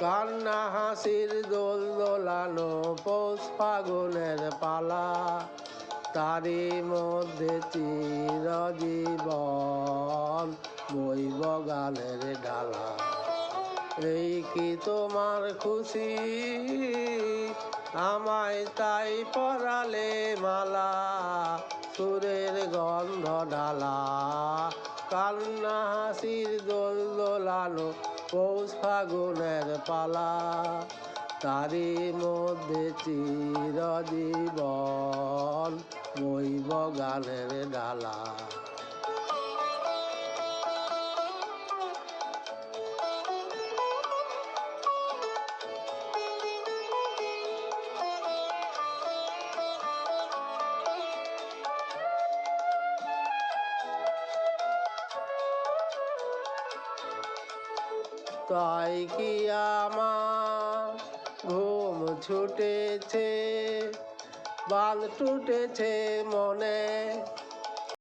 কান্না হাসির দোল দোলানো পৌষ ফাগুনের পালা, তারই মধ্যে চিরজীবন বইব গানের ডালা। এই কি তোমার খুশি, আমায় তাই পরালে মালা, সুরের গন্ধ ডালা। কান্না হাসির দোল দোলানো পৌষ ফাগুনের পালা, তারই মধ্যে চিরজীবন বইব গানের ডালা। তাই কি আমার ঘুম ছুটেছে, বাঁধ টুটেছে মনে,